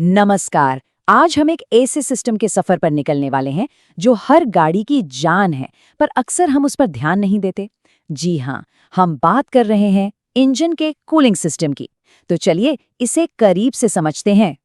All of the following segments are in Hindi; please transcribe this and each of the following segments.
नमस्कार। आज हम एक ऐसे सिस्टम के सफर पर निकलने वाले हैं जो हर गाड़ी की जान है, पर अक्सर हम उस पर ध्यान नहीं देते। जी हाँ, हम बात कर रहे हैं इंजन के कूलिंग सिस्टम की। तो चलिए इसे करीब से समझते हैं।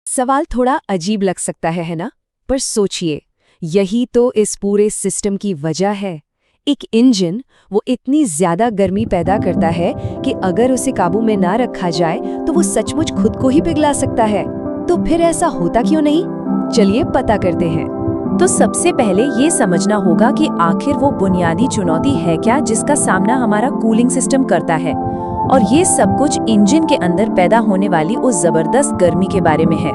सवाल थोड़ा अजीब लग सकता है ना? पर सोचिए, यही तो इस पूरे सिस्टम की वजह है। एक इंजन वो इतनी ज्यादा गर्मी पैदा करता है कि अगर उसे काबू में ना रखा जाए तो वो सचमुच खुद को ही पिघला सकता है। तो फिर ऐसा होता क्यों नहीं? चलिए पता करते हैं। तो सबसे पहले ये समझना होगा कि आखिर वो बुनियादी चुनौती है क्या जिसका सामना हमारा कूलिंग सिस्टम करता है। और ये सब कुछ इंजन के अंदर पैदा होने वाली उस जबरदस्त गर्मी के बारे में है।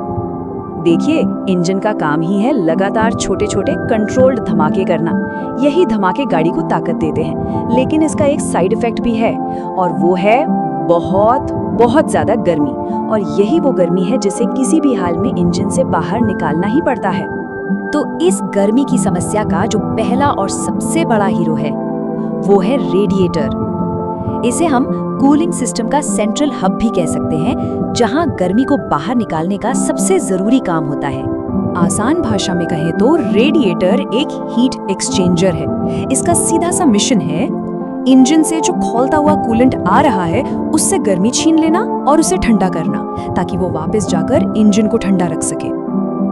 देखिए, इंजन का काम ही है लगातार छोटे छोटे कंट्रोल्ड धमाके करना। यही धमाके गाड़ी को ताकत देते हैं, लेकिन इसका एक साइड इफेक्ट भी है, और वो है बहुत बहुत ज्यादा गर्मी। और यही वो गर्मी है जिसे किसी भी हाल में इंजन से बाहर निकालना ही पड़ता है। तो इस गर्मी की समस्या का जो पहला और सबसे बड़ा हीरो है वो है रेडिएटर। इसे हम कूलिंग सिस्टम का सेंट्रल हब भी कह सकते हैं, जहां गर्मी को बाहर निकालने का सबसे जरूरी काम होता है। आसान भाषा में कहें तो रेडिएटर एक हीट एक्सचेंजर है। इसका सीधा सा मिशन है इंजन से जो खौलता हुआ कूलेंट आ रहा है उससे गर्मी छीन लेना और उसे ठंडा करना, ताकि वो वापस जाकर इंजन को ठंडा रख सके।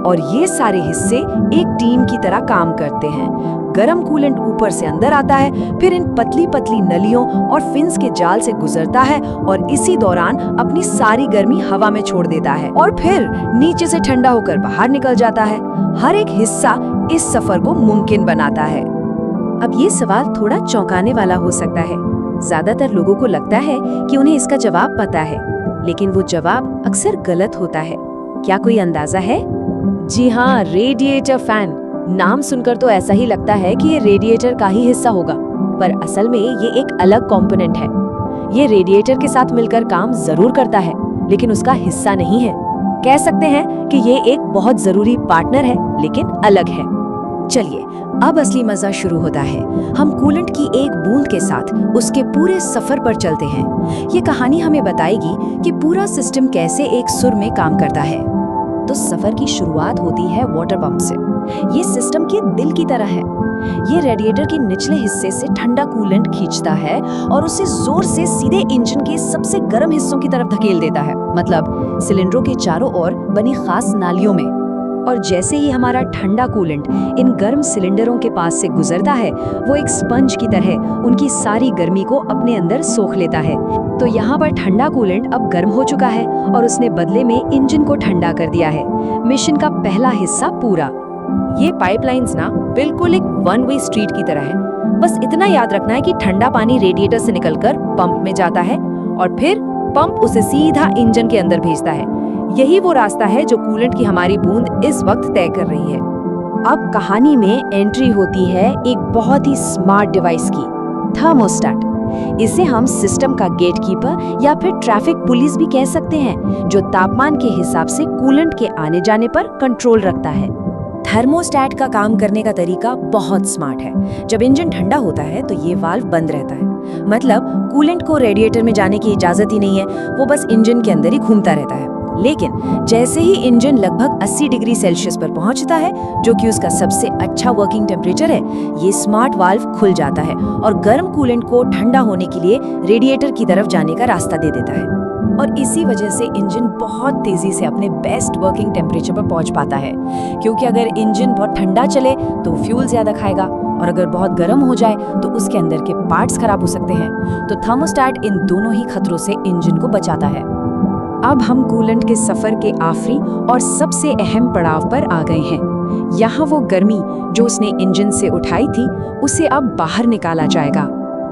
और ये सारे हिस्से एक टीम की तरह काम करते हैं। गरम कूलेंट ऊपर से अंदर आता है, फिर इन पतली पतली नलियों और फिन्स के जाल से गुजरता है और इसी दौरान अपनी सारी गर्मी हवा में छोड़ देता है और फिर नीचे से ठंडा होकर बाहर निकल जाता है। हर एक हिस्सा इस सफर को मुमकिन बनाता है। अब ये सवाल थोड़ा चौंकाने वाला हो सकता है। ज्यादातर लोगों को लगता है कि उन्हें इसका जवाब पता है, लेकिन वो जवाब अक्सर गलत होता है। क्या कोई अंदाजा है? जी हाँ, रेडिएटर फैन। नाम सुनकर तो ऐसा ही लगता है कि ये रेडिएटर का ही हिस्सा होगा, पर असल में ये एक अलग कंपोनेंट है। ये रेडिएटर के साथ मिलकर काम जरूर करता है, लेकिन उसका हिस्सा नहीं है। कह सकते हैं कि ये एक बहुत जरूरी पार्टनर है, लेकिन अलग है। चलिए, अब असली मजा शुरू होता है। हम कूलेंट की एक बूंद के साथ उसके पूरे सफर पर चलते हैं। ये कहानी हमें बताएगी कि पूरा सिस्टम कैसे एक सुर में काम करता है। तो सफर की शुरुआत होती है वाटर पंप से। ये सिस्टम के दिल की तरह है। ये रेडिएटर के निचले हिस्से से ठंडा कूलेंट खींचता है और उसे जोर से सीधे इंजन के सबसे गर्म हिस्सों की तरफ धकेल देता है, मतलब सिलेंडरों के चारों ओर बनी खास नालियों में। और जैसे ही हमारा ठंडा कूलेंट इन गर्म सिलेंडरों के पास से गुजरता है, वो एक स्पंज की तरह उनकी सारी गर्मी को अपने अंदर सोख लेता है। तो यहाँ पर ठंडा कूलेंट अब गर्म हो चुका है और उसने बदले में इंजन को ठंडा कर दिया है। मिशन का पहला हिस्सा पूरा। ये पाइपलाइंस ना बिल्कुल एक वन वे स्ट्रीट की तरह है। बस इतना याद रखना है कि ठंडा पानी रेडिएटर से निकलकर पंप में जाता है और फिर पंप उसे सीधा इंजन के अंदर भेजता है। यही वो रास्ता है जो कूलेंट की हमारी बूंद इस वक्त तय कर रही है। अब कहानी में एंट्री होती है एक बहुत ही स्मार्ट डिवाइस की, थर्मोस्टेट। इसे हम सिस्टम का गेटकीपर या फिर ट्रैफिक पुलिस भी कह सकते हैं, जो तापमान के हिसाब से कूलेंट के आने जाने पर कंट्रोल रखता है। थर्मोस्टेट का काम करने का तरीका बहुत स्मार्ट है। जब इंजन ठंडा होता है तो ये वाल्व बंद रहता है, मतलब कूलेंट को रेडिएटर में जाने की इजाजत ही नहीं है। वो बस इंजन के अंदर ही घूमता रहता है। लेकिन जैसे ही इंजन लगभग 80 डिग्री सेल्सियस पर पहुंचता है, जो कि उसका सबसे अच्छा वर्किंग टेम्परेचर है, ये स्मार्ट वाल्व खुल जाता है और गर्म कूलेंट को ठंडा होने के लिए रेडिएटर की तरफ जाने का रास्ता दे देता है। और इसी वजह से इंजन बहुत तेजी से अपने बेस्ट वर्किंग टेम्परेचर पर पहुंच पाता है, क्योंकि अगर इंजन बहुत ठंडा चले तो फ्यूल ज्यादा खाएगा, और अगर बहुत गर्म हो जाए तो उसके अंदर के पार्ट्स खराब हो सकते हैं। तो थर्मोस्टेट इन दोनों ही खतरों से इंजन को बचाता है। अब हम कूलेंट के सफर के आखिरी और सबसे अहम पड़ाव पर आ गए हैं। यहाँ वो गर्मी जो उसने इंजन से उठाई थी, उसे अब बाहर निकाला जाएगा।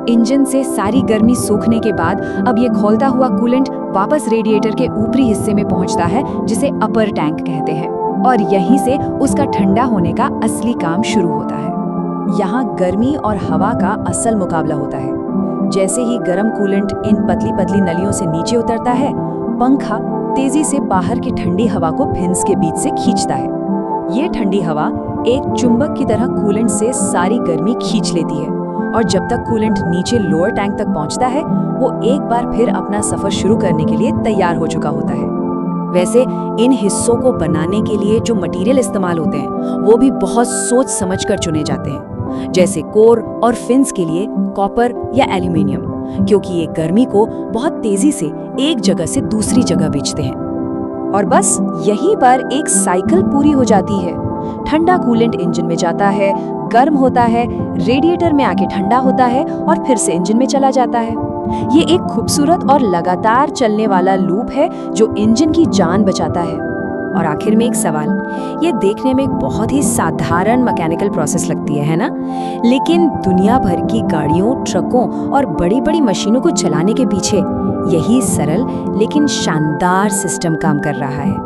इंजन से सारी गर्मी सूखने के बाद अब ये खौलता हुआ कूलेंट वापस रेडिएटर के ऊपरी हिस्से में पहुंचता है, जिसे अपर टैंक कहते हैं, और यहीं से उसका ठंडा होने का असली काम शुरू होता है। यहाँ गर्मी और हवा का असल मुकाबला होता है। जैसे ही गर्म कूलेंट इन पतली पतली नलियों से नीचे उतरता है, पंखा तेजी से बाहर की ठंडी हवा को फिन्स के बीच से खींचता है। ये ठंडी हवा एक चुंबक की तरह कूलेंट से सारी गर्मी खींच लेती है, और जब तक कूलेंट नीचे लोअर टैंक तक पहुंचता है, वो एक बार फिर अपना सफर शुरू करने के लिए तैयार हो चुका होता है। वैसे इन हिस्सों को बनाने के लिए जो मटेरियल इस्तेमाल होते हैं वो भी बहुत सोच समझकर चुने जाते हैं, जैसे कोर और फिन्स के लिए कॉपर या एल्यूमिनियम, क्योंकि ये गर्मी को बहुत तेजी से एक जगह से दूसरी जगह भेजते हैं। और बस यहीं पर एक साइकिल पूरी हो जाती है। ठंडा कूलेंट इंजन में जाता है, गर्म होता है, रेडिएटर में आके ठंडा होता है और फिर से इंजन में चला जाता है। ये एक खूबसूरत और लगातार चलने वाला लूप है जो इंजन की जान बचाता है। और आखिर में एक सवाल, ये देखने में एक बहुत ही साधारण मैकेनिकल प्रोसेस लगती है ना? लेकिन दुनिया भर की गाड़ियों, ट्रकों और बड़ी-बड़ी मशीनों को चलाने के पीछे यही सरल लेकिन शानदार सिस्टम काम कर रहा है।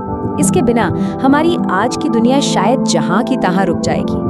इसके बिना हमारी आज की दुनिया शायद जहां की तहां रुक जाएगी।